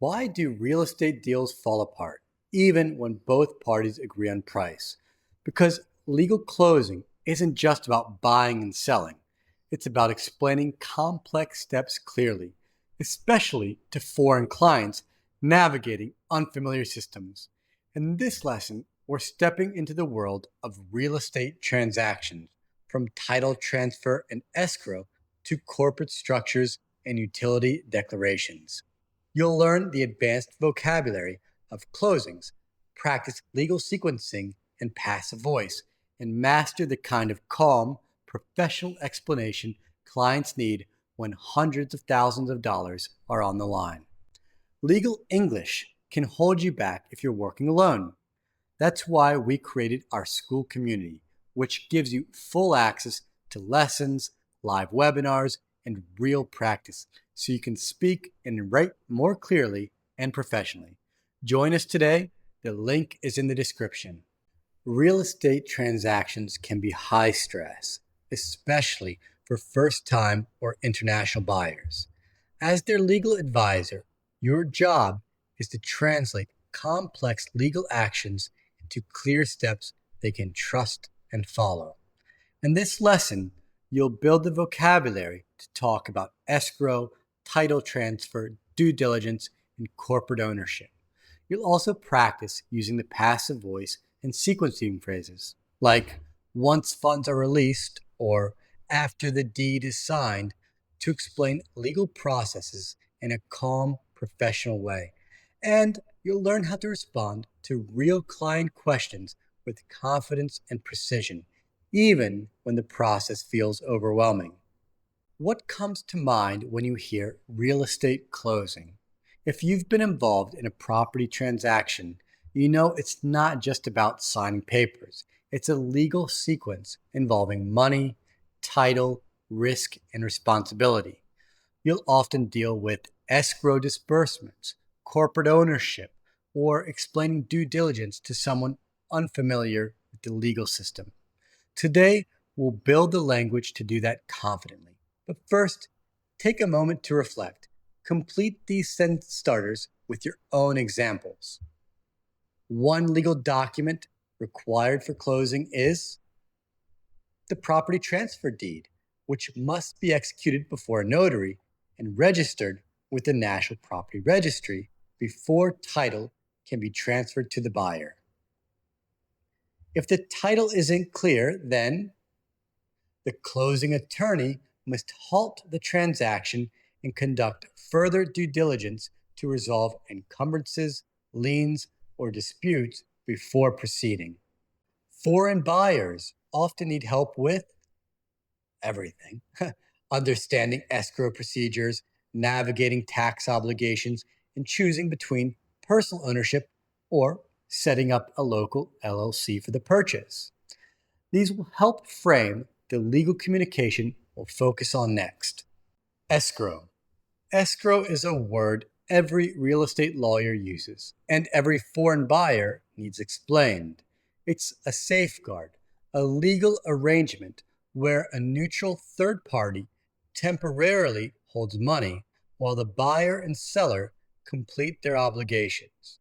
Why do real estate deals fall apart, even when both parties agree on price? Because legal closing isn't just about buying and selling, it's about explaining complex steps clearly, especially to foreign clients navigating unfamiliar systems. In this lesson, we're stepping into the world of real estate transactions, from title transfer and escrow to corporate structures and utility declarations. You'll learn the advanced vocabulary of closings, practice legal sequencing and passive voice, and master the kind of calm, professional explanation clients need when hundreds of thousands of dollars are on the line. Legal English can hold you back if you're working alone. That's why we created our school community, which gives you full access to lessons, live webinars, and real practice so you can speak and write more clearly and professionally. Join us today. The link is in the description. Real estate transactions can be high stress, especially for first-time or international buyers. As their legal advisor, your job is to translate complex legal actions into clear steps they can trust and follow. In this lesson, you'll build the vocabulary to talk about escrow, title transfer, due diligence, and corporate ownership. You'll also practice using the passive voice and sequencing phrases like once funds are released or after the deed is signed to explain legal processes in a calm, professional way. And you'll learn how to respond to real client questions with confidence and precision, even when the process feels overwhelming. What comes to mind when you hear real estate closing? If you've been involved in a property transaction, you know it's not just about signing papers. It's a legal sequence involving money, title, risk, and responsibility. You'll often deal with escrow disbursements, corporate ownership, or explaining due diligence to someone unfamiliar with the legal system. Today, we'll build the language to do that confidently. But first, take a moment to reflect. Complete these sentence starters with your own examples. One legal document required for closing is the property transfer deed, which must be executed before a notary and registered with the National Property Registry before title can be transferred to the buyer. If the title isn't clear, then the closing attorney must halt the transaction and conduct further due diligence to resolve encumbrances, liens, or disputes before proceeding. Foreign buyers often need help with everything: understanding escrow procedures, navigating tax obligations, and choosing between personal ownership or setting up a local LLC for the purchase. These will help frame the legal communication we'll focus on next. Escrow. Escrow is a word every real estate lawyer uses, and every foreign buyer needs explained. It's a safeguard, a legal arrangement where a neutral third party temporarily holds money while the buyer and seller complete their obligations.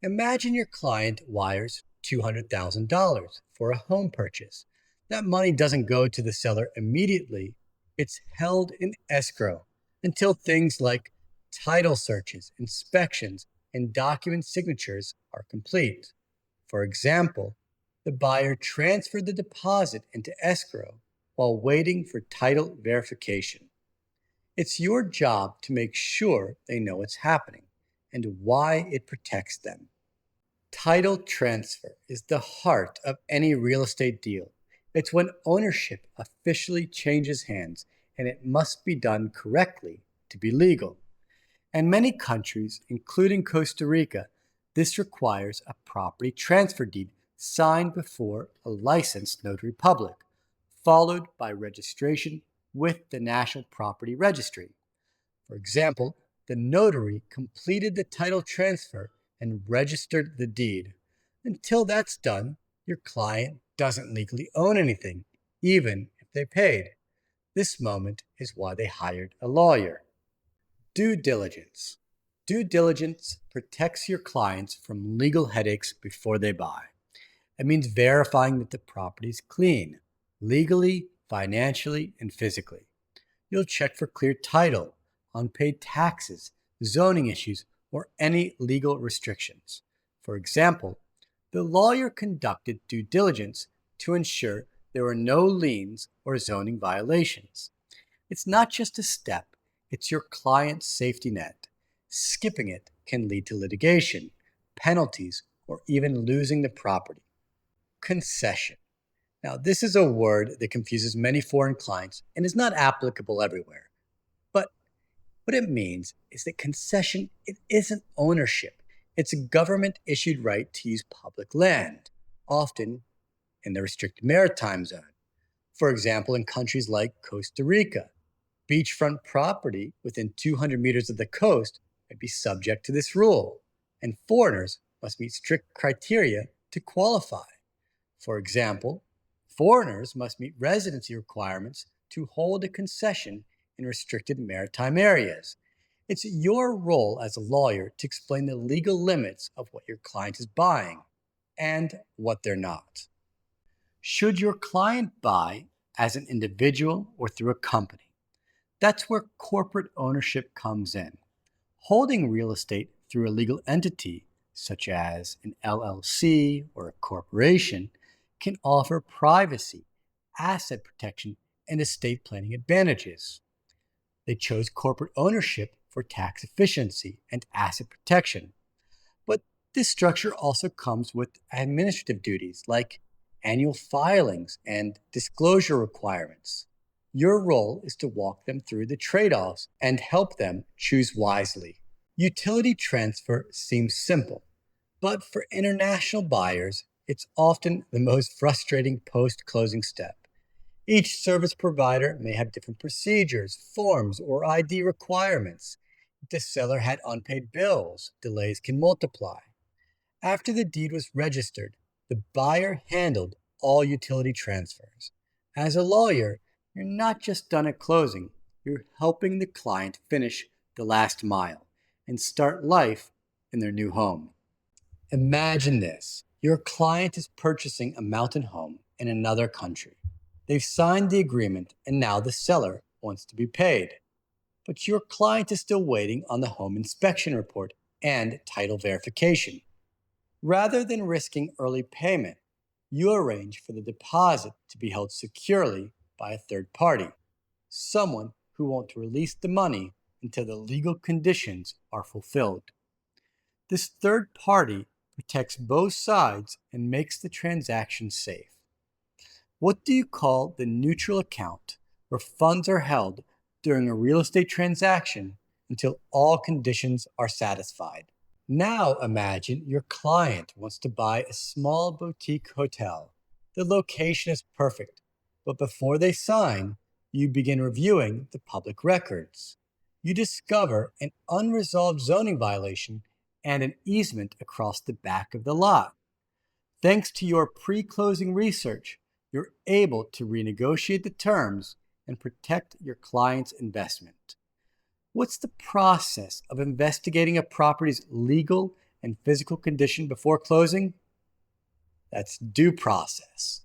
Imagine your client wires $200,000 for a home purchase. That money doesn't go to the seller immediately. It's held in escrow until things like title searches, inspections, and document signatures are complete. For example, the buyer transferred the deposit into escrow while waiting for title verification. It's your job to make sure they know what's happening and why it protects them. Title transfer is the heart of any real estate deal. It's when ownership officially changes hands, and it must be done correctly to be legal. In many countries, including Costa Rica, this requires a property transfer deed signed before a licensed notary public, followed by registration with the National Property Registry. For example, the notary completed the title transfer and registered the deed. Until that's done, your client doesn't legally own anything, even if they paid. This moment is why they hired a lawyer. Due diligence. Due diligence protects your clients from legal headaches before they buy. It means verifying that the property is clean, legally, financially, and physically. You'll check for clear title, unpaid taxes, zoning issues, or any legal restrictions. For example, the lawyer conducted due diligence to ensure there were no liens or zoning violations. It's not just a step, it's your client's safety net. Skipping it can lead to litigation, penalties, or even losing the property. Concession. Now, this is a word that confuses many foreign clients and is not applicable everywhere. But what it means is that concession, it isn't ownership. It's a government-issued right to use public land, often in the restricted maritime zone. For example, in countries like Costa Rica, beachfront property within 200 meters of the coast might be subject to this rule, and foreigners must meet strict criteria to qualify. For example, foreigners must meet residency requirements to hold a concession in restricted maritime areas. It's your role as a lawyer to explain the legal limits of what your client is buying and what they're not. Should your client buy as an individual or through a company? That's where corporate ownership comes in. Holding real estate through a legal entity, such as an LLC or a corporation, can offer privacy, asset protection, and estate planning advantages. They chose corporate ownership for tax efficiency and asset protection. But this structure also comes with administrative duties like annual filings and disclosure requirements. Your role is to walk them through the trade-offs and help them choose wisely. Utility transfer seems simple, but for international buyers, it's often the most frustrating post-closing step. Each service provider may have different procedures, forms, or ID requirements. If the seller had unpaid bills, delays can multiply. After the deed was registered, the buyer handled all utility transfers. As a lawyer, you're not just done at closing, you're helping the client finish the last mile and start life in their new home. Imagine this. Your client is purchasing a mountain home in another country. They've signed the agreement and now the seller wants to be paid. But your client is still waiting on the home inspection report and title verification. Rather than risking early payment, you arrange for the deposit to be held securely by a third party, someone who won't release the money until the legal conditions are fulfilled. This third party protects both sides and makes the transaction safe. What do you call the neutral account where funds are held during a real estate transaction until all conditions are satisfied? Now imagine your client wants to buy a small boutique hotel. The location is perfect, but before they sign, you begin reviewing the public records. You discover an unresolved zoning violation and an easement across the back of the lot. Thanks to your pre-closing research, you're able to renegotiate the terms and protect your client's investment. What's the process of investigating a property's legal and physical condition before closing? That's due process.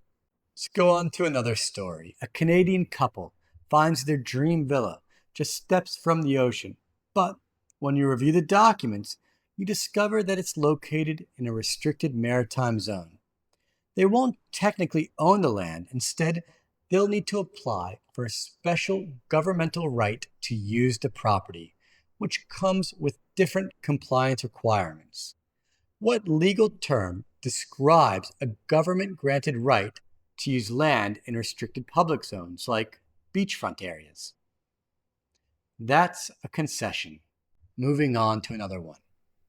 Let's go on to another story. A Canadian couple finds their dream villa just steps from the ocean, but when you review the documents, you discover that it's located in a restricted maritime zone. They won't technically own the land. Instead, they'll need to apply for a special governmental right to use the property, which comes with different compliance requirements. What legal term describes a government-granted right to use land in restricted public zones like beachfront areas? That's a concession. Moving on to another one.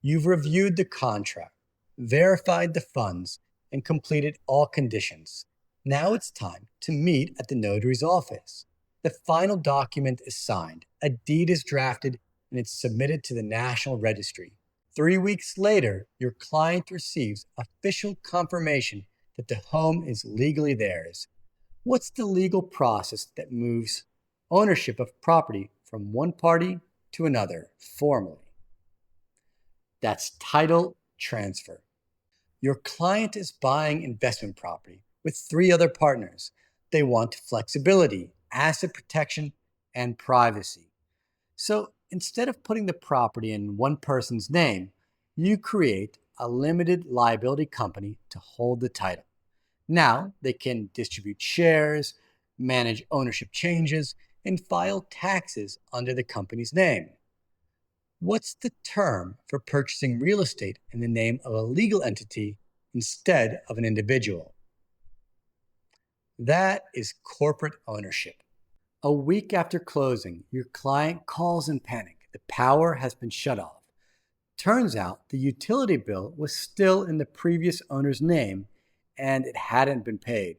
You've reviewed the contract, verified the funds, and completed all conditions. Now it's time to meet at the notary's office. The final document is signed, a deed is drafted, and it's submitted to the National Registry. 3 weeks later, your client receives official confirmation that the home is legally theirs. What's the legal process that moves ownership of property from one party to another formally? That's title transfer. Your client is buying investment property with three other partners. They want flexibility, asset protection, and privacy. So instead of putting the property in one person's name, you create a limited liability company to hold the title. Now they can distribute shares, manage ownership changes, and file taxes under the company's name. What's the term for purchasing real estate in the name of a legal entity instead of an individual? That is corporate ownership. A week after closing, your client calls in panic. The power has been shut off. Turns out the utility bill was still in the previous owner's name and it hadn't been paid.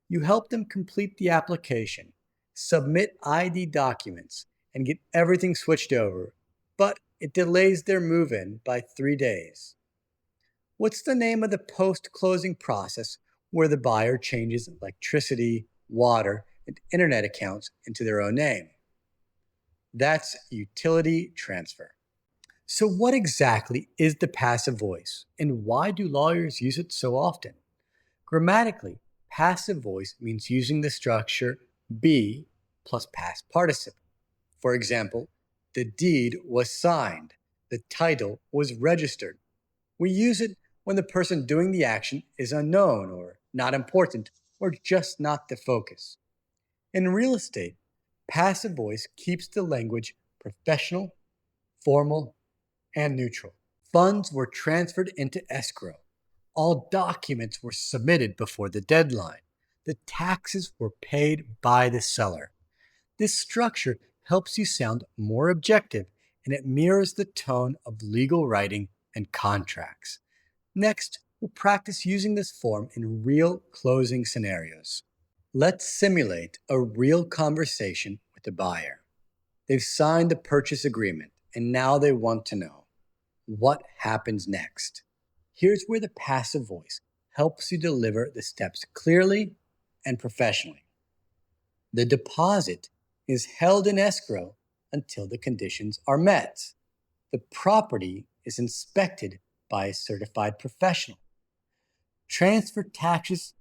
You help them complete the application, submit ID documents, and get everything switched over, but it delays their move-in by 3 days. What's the name of the post-closing process where the buyer changes electricity, water, and internet accounts into their own name? That's utility transfer. So what exactly is the passive voice, and why do lawyers use it so often? Grammatically, passive voice means using the structure be plus past participle. For example, the deed was signed, the title was registered. We use it when the person doing the action is unknown or not important or just not the focus. In real estate, passive voice keeps the language professional, formal, and neutral. Funds were transferred into escrow. All documents were submitted before the deadline. The taxes were paid by the seller. This structure helps you sound more objective and it mirrors the tone of legal writing and contracts. Next, we'll practice using this form in real closing scenarios. Let's simulate a real conversation with the buyer. They've signed the purchase agreement and now they want to know what happens next. Here's where the passive voice helps you deliver the steps clearly and professionally. The deposit is held in escrow until the conditions are met. The property is inspected by a certified professional. Transfer taxes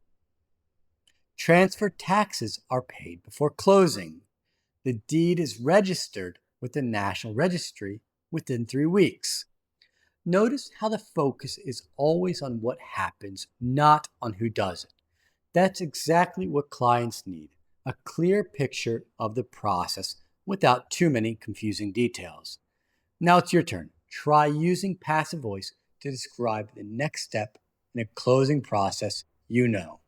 are paid before closing. The deed is registered with the National Registry within 3 weeks. Notice how the focus is always on what happens, not on who does it. That's exactly what clients need, a clear picture of the process without too many confusing details. Now it's your turn. Try using passive voice to describe the next step in a closing process you know.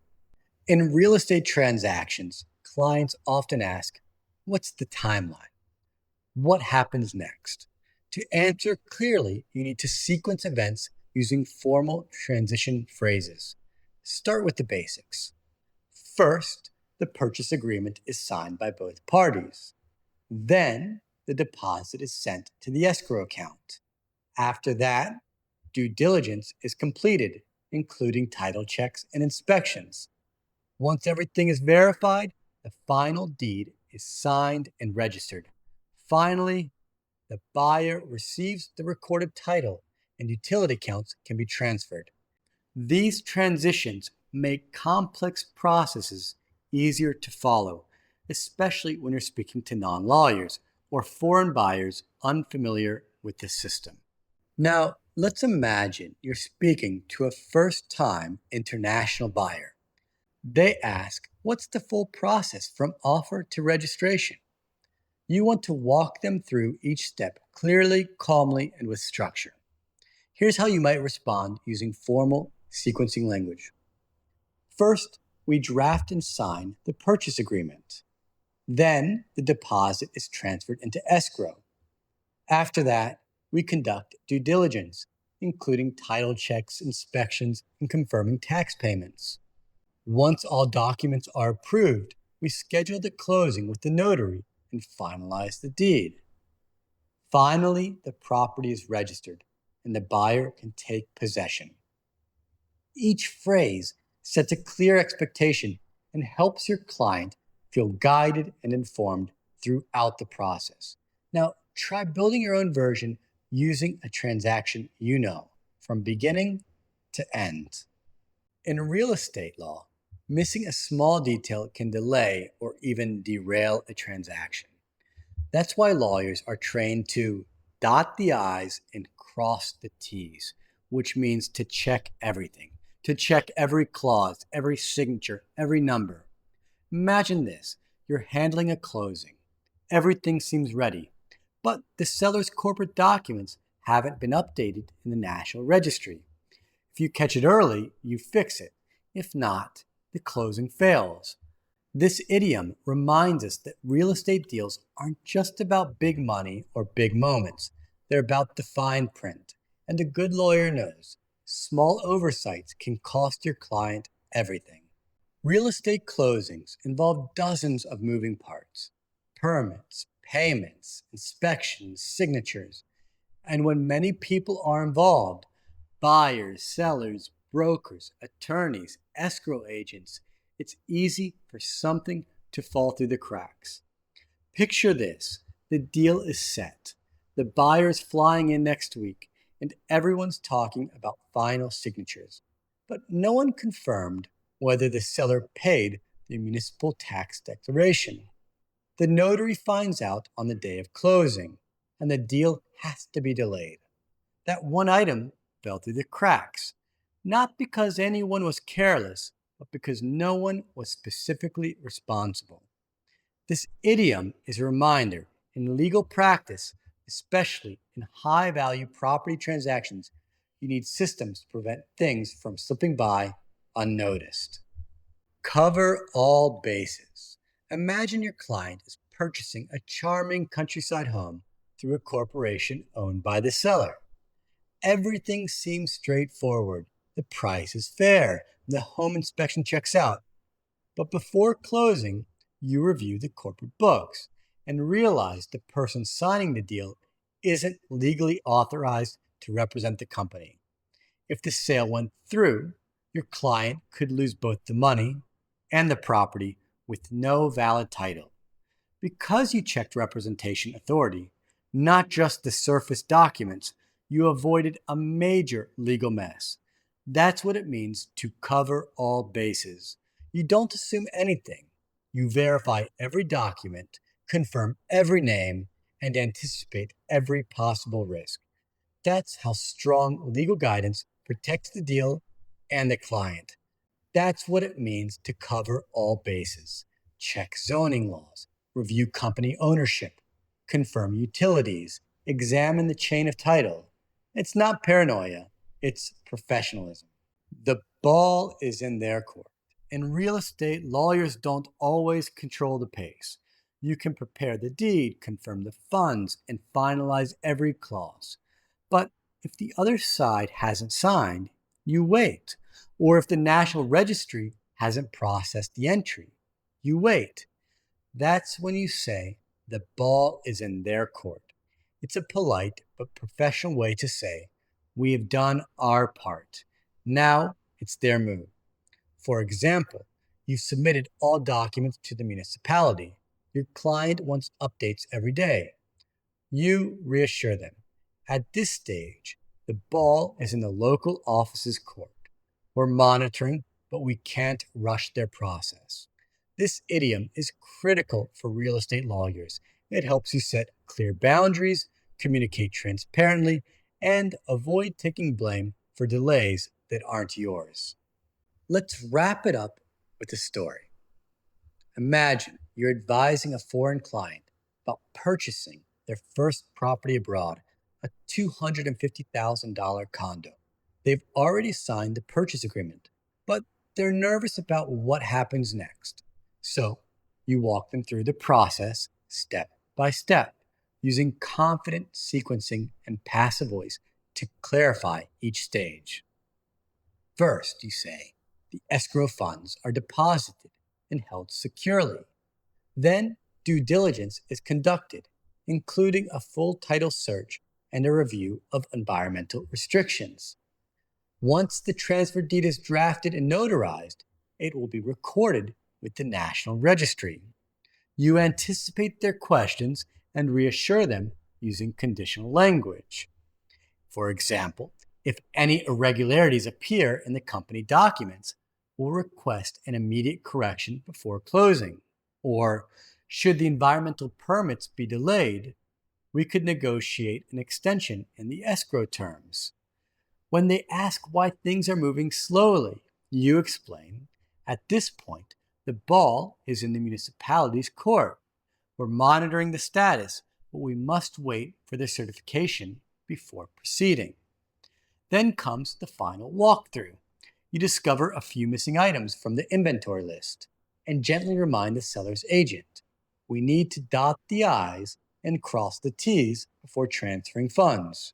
In real estate transactions, clients often ask, what's the timeline? What happens next? To answer clearly, you need to sequence events using formal transition phrases. Start with the basics. First, the purchase agreement is signed by both parties. Then, the deposit is sent to the escrow account. After that, due diligence is completed, including title checks and inspections. Once everything is verified, the final deed is signed and registered. Finally, the buyer receives the recorded title and utility accounts can be transferred. These transitions make complex processes easier to follow, especially when you're speaking to non-lawyers or foreign buyers unfamiliar with the system. Now, let's imagine you're speaking to a first-time international buyer. They ask, what's the full process from offer to registration? You want to walk them through each step clearly, calmly, and with structure. Here's how you might respond using formal sequencing language. First, we draft and sign the purchase agreement. Then, the deposit is transferred into escrow. After that, we conduct due diligence, including title checks, inspections, and confirming tax payments. Once all documents are approved, we schedule the closing with the notary and finalize the deed. Finally, the property is registered and the buyer can take possession. Each phrase sets a clear expectation and helps your client feel guided and informed throughout the process. Now, try building your own version using a transaction you know from beginning to end. In real estate law, missing a small detail can delay or even derail a transaction. That's why lawyers are trained to dot the I's and cross the T's, which means to check everything, to check every clause, every signature, every number. Imagine this: you're handling a closing. Everything seems ready, but the seller's corporate documents haven't been updated in the National Registry. If you catch it early, you fix it. If not, the closing fails. This idiom reminds us that real estate deals aren't just about big money or big moments. They're about the fine print. And a good lawyer knows small oversights can cost your client everything. Real estate closings involve dozens of moving parts: permits, payments, inspections, signatures. And when many people are involved, buyers, sellers, brokers, attorneys, escrow agents, it's easy for something to fall through the cracks. Picture this: the deal is set, the buyer's flying in next week, and everyone's talking about final signatures. But no one confirmed whether the seller paid the municipal tax declaration. The notary finds out on the day of closing, and the deal has to be delayed. That one item fell through the cracks, not because anyone was careless, but because no one was specifically responsible. This idiom is a reminder in legal practice, especially in high value property transactions, you need systems to prevent things from slipping by unnoticed. Cover all bases. Imagine your client is purchasing a charming countryside home through a corporation owned by the seller. Everything seems straightforward. The price is fair. The home inspection checks out. But before closing, you review the corporate books and realize the person signing the deal isn't legally authorized to represent the company. If the sale went through, your client could lose both the money and the property with no valid title. Because you checked representation authority, not just the surface documents, you avoided a major legal mess. That's what it means to cover all bases. You don't assume anything. You verify every document, confirm every name, and anticipate every possible risk. That's how strong legal guidance protects the deal and the client. That's what it means to cover all bases. Check zoning laws, review company ownership, confirm utilities, examine the chain of title. It's not paranoia, it's professionalism. The ball is in their court. In real estate, lawyers don't always control the pace. You can prepare the deed, confirm the funds, and finalize every clause. But if the other side hasn't signed, you wait. Or if the National Registry hasn't processed the entry, you wait. That's when you say the ball is in their court. It's a polite but professional way to say, we have done our part. Now it's their move. For example, you've submitted all documents to the municipality. Your client wants updates every day. You reassure them. At this stage, the ball is in the local office's court. We're monitoring, but we can't rush their process. This idiom is critical for real estate lawyers. It helps you set clear boundaries, communicate transparently, and avoid taking blame for delays that aren't yours. Let's wrap it up with a story. Imagine you're advising a foreign client about purchasing their first property abroad, a $250,000 condo. They've already signed the purchase agreement, but they're nervous about what happens next. So you walk them through the process step by step, using confident sequencing and passive voice to clarify each stage. First, you say, the escrow funds are deposited and held securely. Then, due diligence is conducted, including a full title search and a review of environmental restrictions. Once the transfer deed is drafted and notarized, it will be recorded with the National Registry. You anticipate their questions and reassure them using conditional language. For example, if any irregularities appear in the company documents, we'll request an immediate correction before closing. Or, should the environmental permits be delayed, we could negotiate an extension in the escrow terms. When they ask why things are moving slowly, you explain, at this point, the ball is in the municipality's court. We're monitoring the status, but we must wait for the certification before proceeding. Then comes the final walkthrough. You discover a few missing items from the inventory list and gently remind the seller's agent, we need to dot the I's and cross the T's before transferring funds.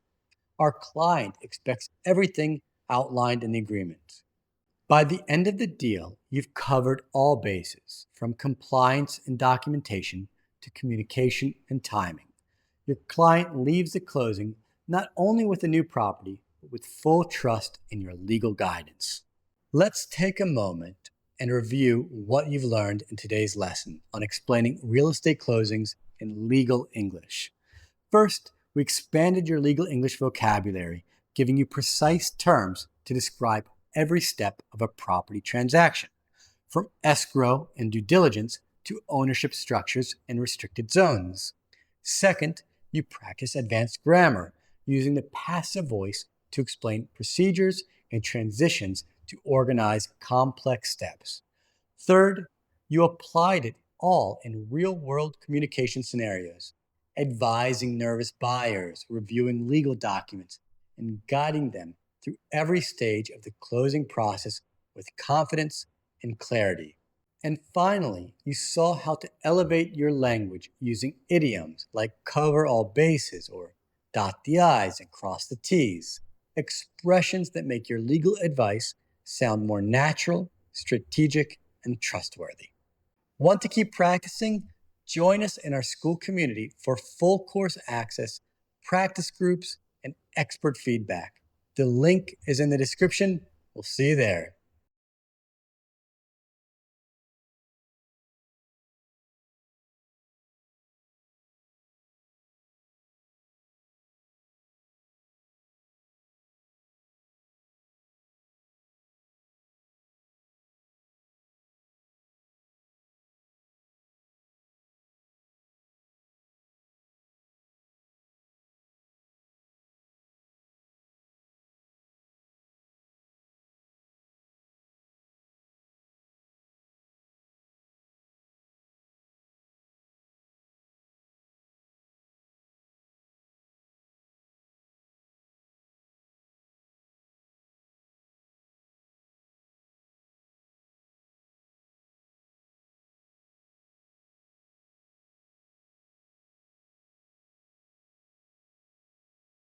Our client expects everything outlined in the agreement. By the end of the deal, you've covered all bases, from compliance and documentation to communication and timing. Your client leaves the closing not only with a new property, but with full trust in your legal guidance. Let's take a moment and review what you've learned in today's lesson on explaining real estate closings in legal English. First, we expanded your legal English vocabulary, giving you precise terms to describe every step of a property transaction, from escrow and due diligence to ownership structures and restricted zones. Second, you practice advanced grammar, using the passive voice to explain procedures and transitions to organize complex steps. Third, you applied it all in real-world communication scenarios, advising nervous buyers, reviewing legal documents, and guiding them through every stage of the closing process with confidence and clarity. And finally, you saw how to elevate your language using idioms like cover all bases or dot the I's and cross the T's, expressions that make your legal advice sound more natural, strategic, and trustworthy. Want to keep practicing? Join us in our school community for full course access, practice groups, and expert feedback. The link is in the description. We'll see you there.